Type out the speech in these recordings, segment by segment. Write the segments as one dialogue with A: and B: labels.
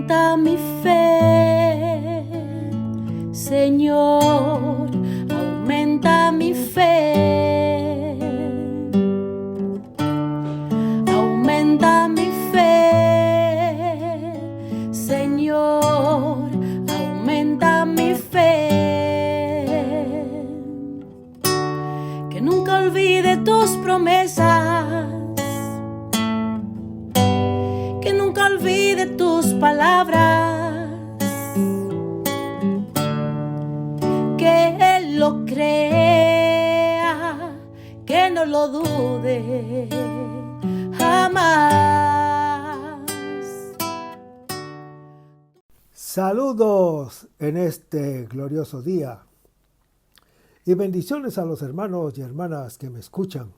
A: aumenta mi fe, Señor, aumenta mi fe, aumenta mi fe, Señor, aumenta mi fe, que nunca olvide tus promesas, que nunca olvide tus palabras, que Él lo crea, que no lo dude jamás.
B: Saludos en este glorioso día y bendiciones a los hermanos y hermanas que me escuchan,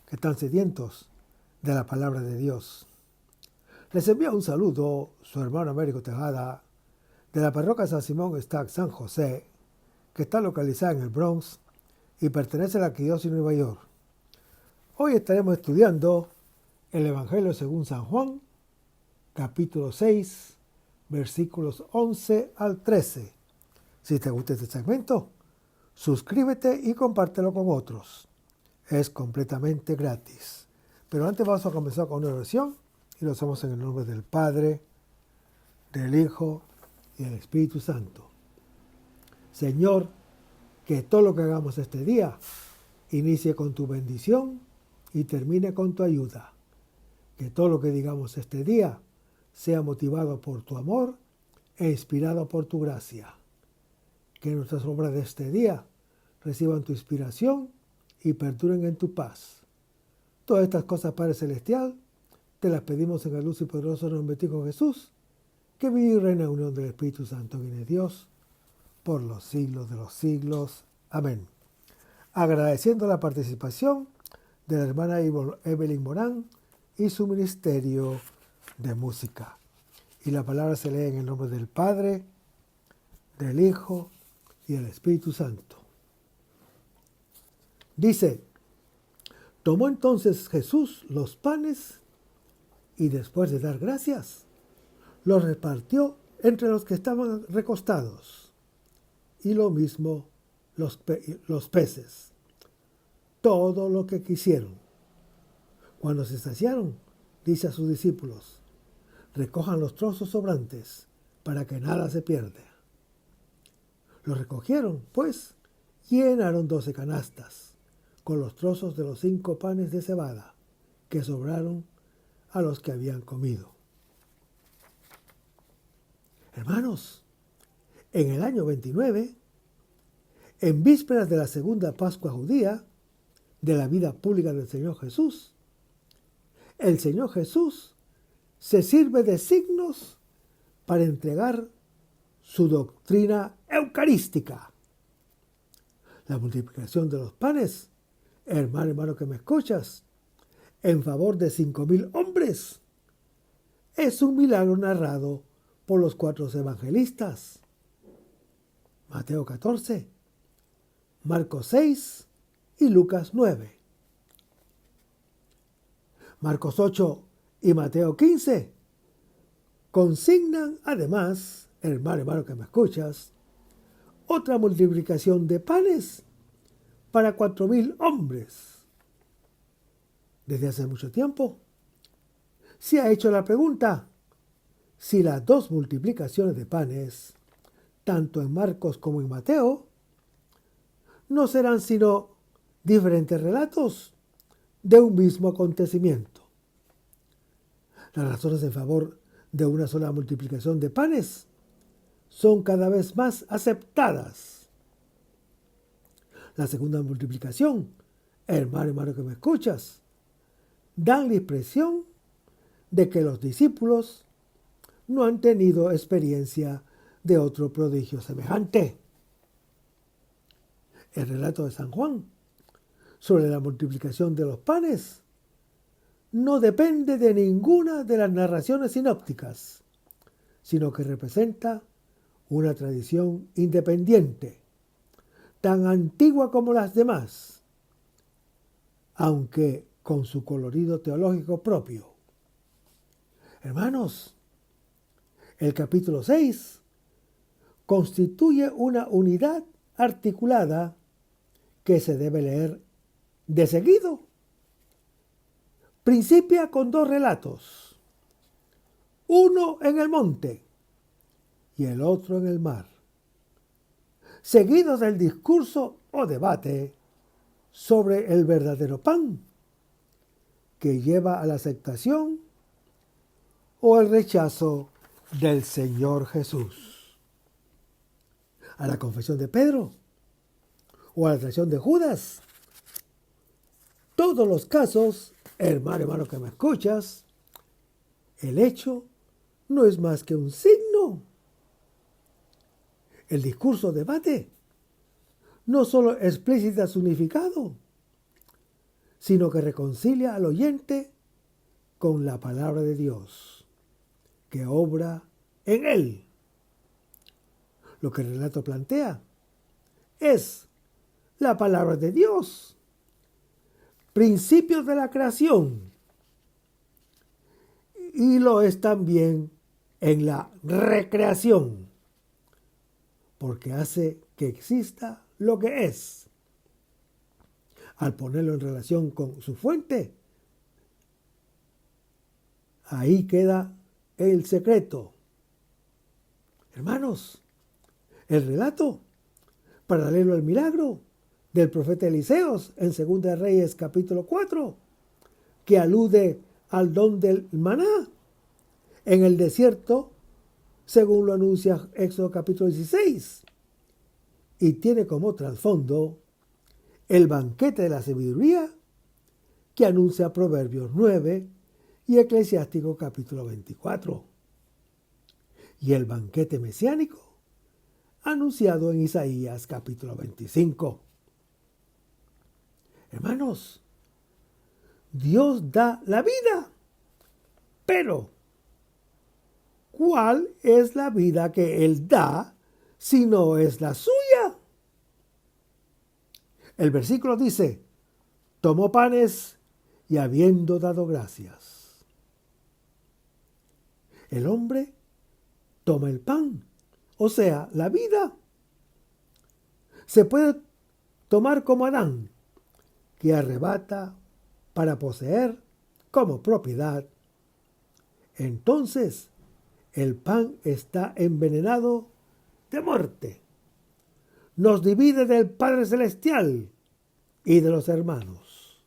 B: que están sedientos de la palabra de Dios. Les envía un saludo su hermano Américo Tejada de la parroquia San Simón Stack San José, que está localizada en el Bronx y pertenece a la Arquidiócesis de Nueva York. Hoy estaremos estudiando el Evangelio según San Juan, capítulo 6, versículos 11 al 13. Si te gusta este segmento, suscríbete y compártelo con otros. Es completamente gratis. Pero antes vamos a comenzar con una oración y lo hacemos en el nombre del Padre, del Hijo y del Espíritu Santo. Señor, que todo lo que hagamos este día inicie con tu bendición y termine con tu ayuda. Que todo lo que digamos este día sea motivado por tu amor e inspirado por tu gracia. Que nuestras obras de este día reciban tu inspiración y perduren en tu paz. Todas estas cosas, Padre Celestial, te las pedimos en el luz y poderoso nombre de Hijo Jesús, que vive y reina en unión del Espíritu Santo y de Dios, por los siglos de los siglos. Amén. Agradeciendo la participación de la hermana Evelyn Morán y su ministerio de música. Y la palabra se lee en el nombre del Padre, del Hijo y del Espíritu Santo. Dice: tomó entonces Jesús los panes y después de dar gracias, los repartió entre los que estaban recostados, y lo mismo los peces, todo lo que quisieron. Cuando se saciaron, dice a sus discípulos: recojan los trozos sobrantes, para que nada se pierda. Los recogieron, pues, y llenaron 12 canastas, con los trozos de los 5 panes de cebada, que sobraron a los que habían comido. Hermanos, en el año 29, en vísperas de la segunda Pascua judía, de la vida pública del Señor Jesús, el Señor Jesús se sirve de signos para entregar su doctrina eucarística. La multiplicación de los panes, hermano que me escuchas, en favor de 5,000 hombres, es un milagro narrado por los 4 evangelistas: Mateo 14, Marcos 6 y Lucas 9. Marcos 8 y Mateo 15 consignan además, hermano que me escuchas, otra multiplicación de panes para 4,000 hombres. Desde hace mucho tiempo se ha hecho la pregunta si las 2 multiplicaciones de panes, tanto en Marcos como en Mateo, no serán sino diferentes relatos de un mismo acontecimiento. Las razones en favor de una sola multiplicación de panes son cada vez más aceptadas. La segunda multiplicación, hermano que me escuchas, dan la impresión de que los discípulos no han tenido experiencia de otro prodigio semejante. El relato de San Juan sobre la multiplicación de los panes no depende de ninguna de las narraciones sinópticas, sino que representa una tradición independiente, tan antigua como las demás, aunque con su colorido teológico propio. Hermanos, El capítulo 6 constituye una unidad articulada que se debe leer de seguido. Principia con dos relatos, uno en el monte y el otro en el mar, seguidos del discurso o debate sobre el verdadero pan, que lleva a la aceptación o el rechazo del Señor Jesús, a la confesión de Pedro o a la traición de Judas. Todos los casos, hermano que me escuchas, el hecho no es más que un signo. El discurso debate no solo explicita su significado, sino que reconcilia al oyente con la palabra de Dios, que obra en él. Lo que el relato plantea es la palabra de Dios, principios de la creación, y lo es también en la recreación, porque hace que exista lo que es. Al ponerlo en relación con su fuente, ahí queda el secreto. Hermanos, el relato paralelo al milagro del profeta Eliseos en 2 Reyes capítulo 4, que alude al don del maná en el desierto, según lo anuncia Éxodo capítulo 16, y tiene como trasfondo el banquete de la sabiduría que anuncia Proverbios 9 y Eclesiástico capítulo 24, y el banquete mesiánico anunciado en Isaías capítulo 25. Hermanos, Dios da la vida, pero ¿cuál es la vida que Él da si no es la suya? El versículo dice, tomó panes y habiendo dado gracias. El hombre toma el pan, o sea, la vida. Se puede tomar como Adán, que arrebata para poseer como propiedad. Entonces, el pan está envenenado de muerte. Nos divide del Padre Celestial y de los hermanos.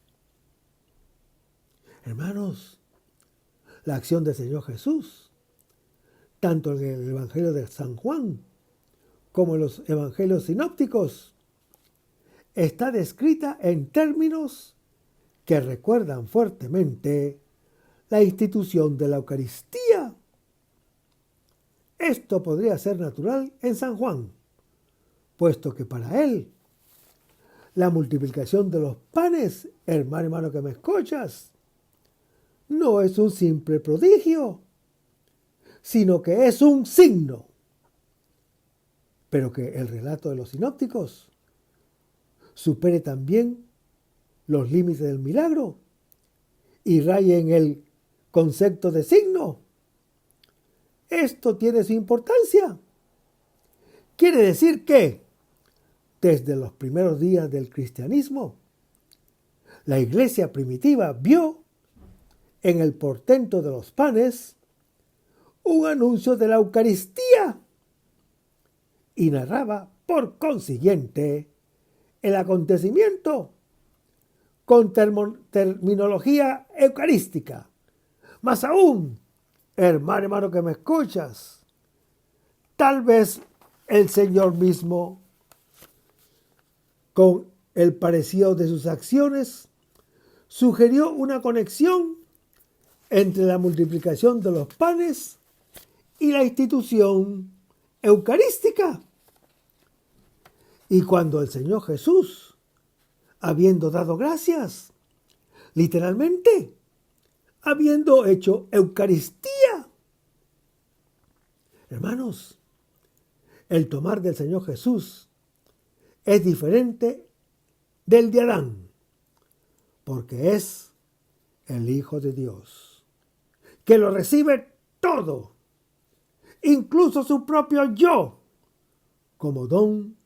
B: Hermanos, la acción del Señor Jesús, tanto en el Evangelio de San Juan como en los Evangelios sinópticos, está descrita en términos que recuerdan fuertemente la institución de la Eucaristía. Esto podría ser natural en San Juan, puesto que para él la multiplicación de los panes, hermano que me escuchas, no es un simple prodigio, sino que es un signo. Pero que el relato de los sinópticos supere también los límites del milagro y raye en el concepto de signo. Esto tiene su importancia. Quiere decir que desde los primeros días del cristianismo, la iglesia primitiva vio en el portento de los panes un anuncio de la Eucaristía y narraba, por consiguiente, el acontecimiento con terminología eucarística. Más aún, hermano que me escuchas, tal vez el Señor mismo, con el parecido de sus acciones, sugirió una conexión entre la multiplicación de los panes y la institución eucarística. Y cuando el Señor Jesús, habiendo dado gracias, literalmente, habiendo hecho Eucaristía. Hermanos, el tomar del Señor Jesús es diferente del de Adán, porque es el Hijo de Dios, que lo recibe todo incluso su propio yo, como don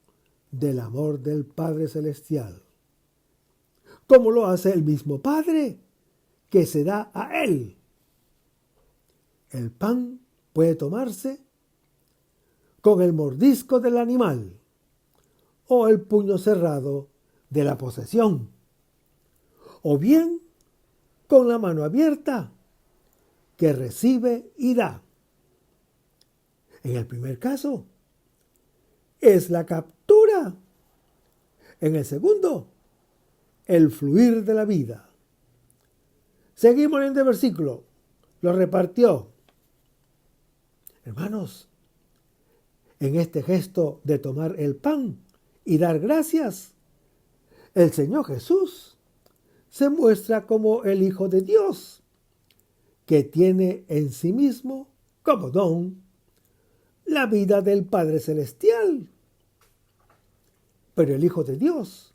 B: del amor del Padre Celestial, como lo hace el mismo Padre que se da a Él. El pan puede tomarse con el mordisco del animal o el puño cerrado de la posesión, o bien con la mano abierta que recibe y da. En el primer caso, es la captura. En el segundo, el fluir de la vida. Seguimos en el versículo. Lo repartió. Hermanos, en este gesto de tomar el pan y dar gracias, el Señor Jesús se muestra como el Hijo de Dios, que tiene en sí mismo como don la vida del Padre Celestial. Pero el Hijo de Dios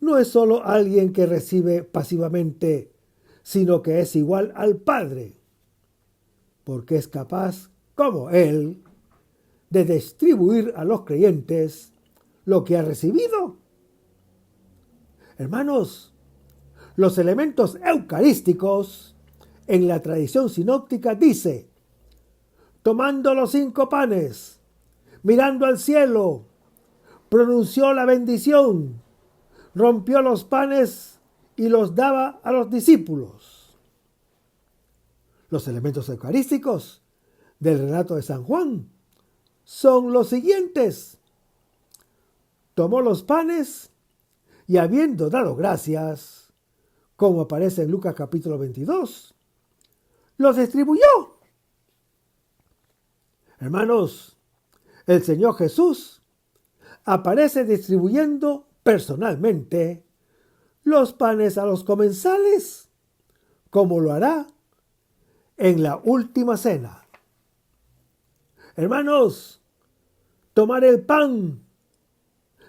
B: no es solo alguien que recibe pasivamente, sino que es igual al Padre, porque es capaz, como Él, de distribuir a los creyentes lo que ha recibido. Hermanos, los elementos eucarísticos en la tradición sinóptica dice: tomando los 5 panes, mirando al cielo, pronunció la bendición, rompió los panes y los daba a los discípulos. Los elementos eucarísticos del relato de San Juan son los siguientes: tomó los panes y, habiendo dado gracias, como aparece en Lucas capítulo 22, los distribuyó. Hermanos, el Señor Jesús aparece distribuyendo personalmente los panes a los comensales, como lo hará en la última cena. Hermanos, tomar el pan,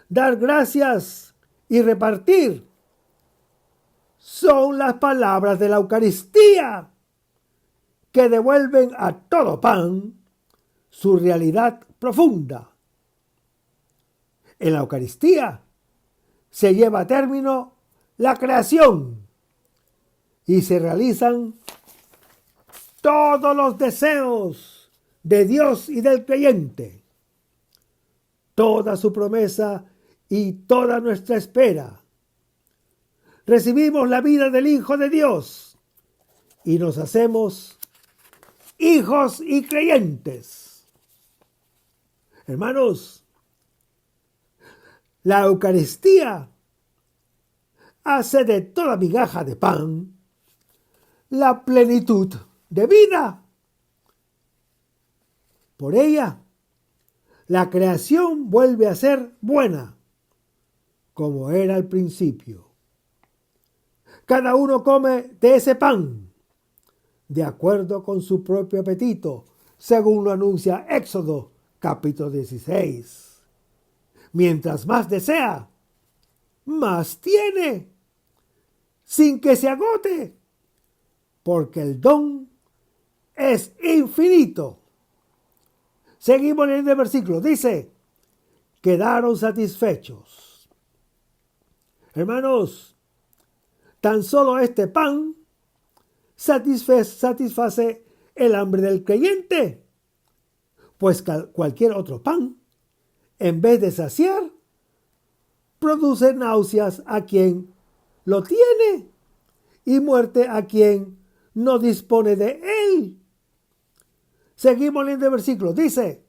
B: dar gracias y repartir son las palabras de la Eucaristía que devuelven a todo pan su realidad profunda. En la Eucaristía se lleva a término la creación y se realizan todos los deseos de Dios y del creyente, toda su promesa y toda nuestra espera. Recibimos la vida del Hijo de Dios y nos hacemos hijos y creyentes. Hermanos, la Eucaristía hace de toda migaja de pan la plenitud de vida. Por ella, la creación vuelve a ser buena, como era al principio. Cada uno come de ese pan, de acuerdo con su propio apetito, según lo anuncia Éxodo capítulo 16. Mientras más desea, más tiene, sin que se agote, porque el don es infinito. Seguimos leyendo el versículo. Dice: quedaron satisfechos. Hermanos, tan solo este pan satisface el hambre del creyente, pues cualquier otro pan, en vez de saciar, produce náuseas a quien lo tiene y muerte a quien no dispone de él. Seguimos leyendo el versículo. Dice: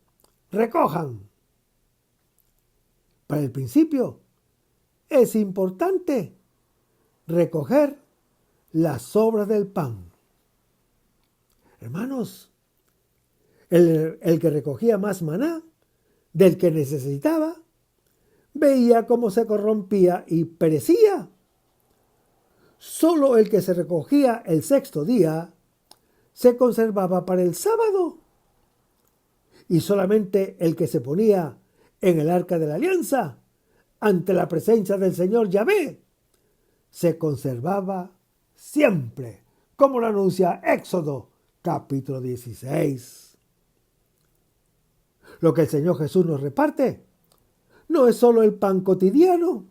B: recojan. Para el principio es importante recoger las sobras del pan. Hermanos, el que recogía más maná del que necesitaba, veía cómo se corrompía y perecía. Solo el que se recogía el 6º día se conservaba para el sábado. Y solamente el que se ponía en el arca de la alianza, ante la presencia del Señor Yahvé, se conservaba siempre, como lo anuncia Éxodo capítulo 16. Lo que el Señor Jesús nos reparte no es solo el pan cotidiano.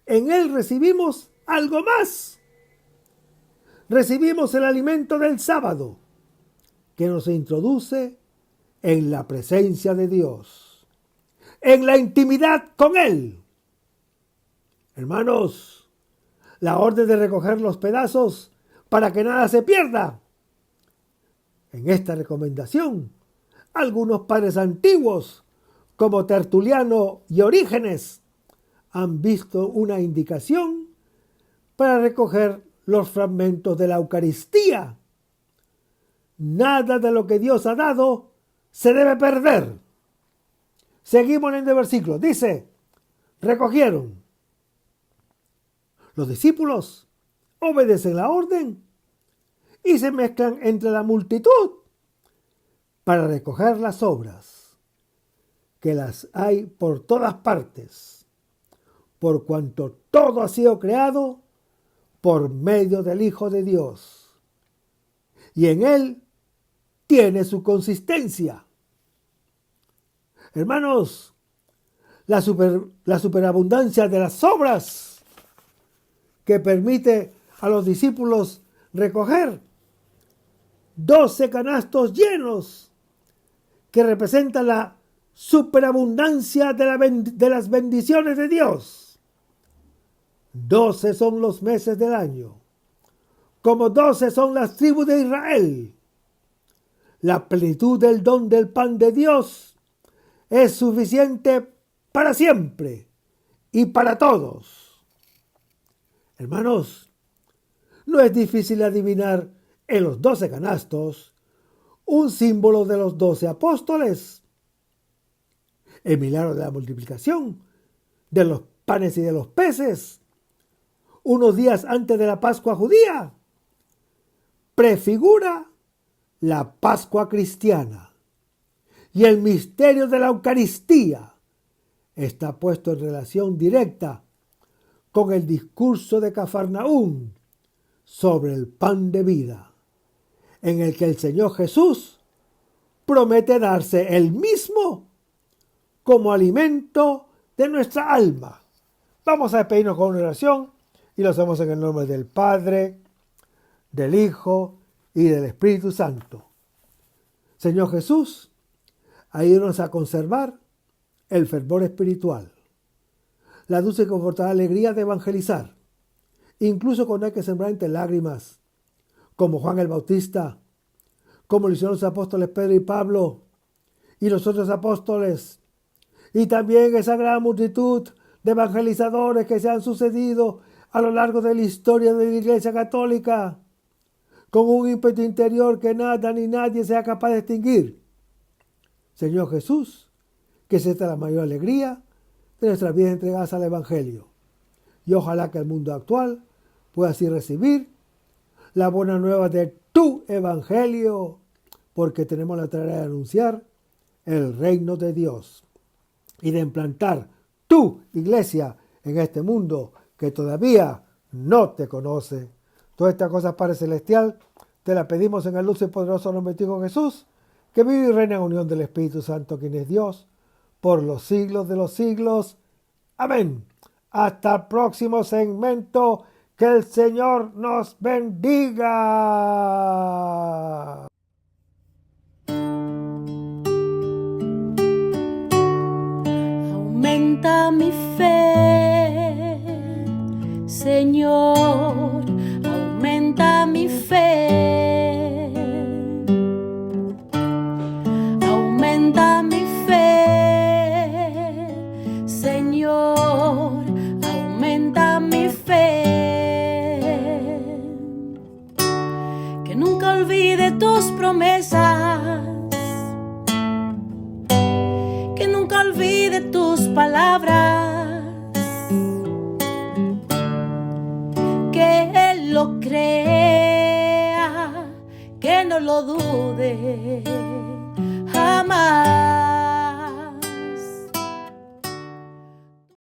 B: En Él recibimos algo más. Recibimos el alimento del sábado, que nos introduce en la presencia de Dios, en la intimidad con Él. Hermanos, la orden de recoger los pedazos para que nada se pierda. En esta recomendación, algunos padres antiguos, como Tertuliano y Orígenes, han visto una indicación para recoger los fragmentos de la Eucaristía. Nada de lo que Dios ha dado se debe perder. Seguimos en el versículo. Dice, recogieron. Los discípulos obedecen la orden y se mezclan entre la multitud para recoger las sobras, que las hay por todas partes, por cuanto todo ha sido creado por medio del Hijo de Dios, y en Él tiene su consistencia. Hermanos, la superabundancia de las sobras que permite a los discípulos recoger 12 canastos llenos que representan la superabundancia de las bendiciones de Dios. 12 son los meses del año, como 12 son las tribus de Israel. La plenitud del don del pan de Dios es suficiente para siempre y para todos. Hermanos, no es difícil adivinar en los 12 canastos un símbolo de los 12 apóstoles. El milagro de la multiplicación de los panes y de los peces, unos días antes de la Pascua judía, prefigura la Pascua cristiana. Y el misterio de la Eucaristía está puesto en relación directa con el discurso de Cafarnaúm sobre el pan de vida, en el que el Señor Jesús promete darse Él mismo como alimento de nuestra alma. Vamos a despedirnos con una oración y lo hacemos en el nombre del Padre, del Hijo y del Espíritu Santo. Señor Jesús, ayúdanos a conservar el fervor espiritual, la dulce y confortable alegría de evangelizar, incluso cuando hay que sembrar entre lágrimas, como Juan el Bautista, como lo hicieron los apóstoles Pedro y Pablo y los otros apóstoles, y también esa gran multitud de evangelizadores que se han sucedido a lo largo de la historia de la Iglesia Católica, con un ímpetu interior que nada ni nadie sea capaz de extinguir. Señor Jesús, que sea esta la mayor alegría de nuestras vidas entregadas al Evangelio. Y ojalá que el mundo actual pueda así recibir la buena nueva de tu Evangelio, porque tenemos la tarea de anunciar el reino de Dios y de implantar tu iglesia en este mundo que todavía no te conoce. Todas estas cosas, Padre Celestial, te las pedimos en el dulce y poderoso nombre de tu Hijo Jesús, que vive y reina en unión del Espíritu Santo, quien es Dios, por los siglos de los siglos. Amén. Hasta el próximo segmento. Que el Señor nos bendiga.
A: Aumenta mi fe, Señor, aumenta mi fe. Aumenta mi fe, Señor, aumenta mi fe. Que nunca olvide tus promesas, que nunca olvide tus palabras, que Él lo crea, que no lo dude jamás.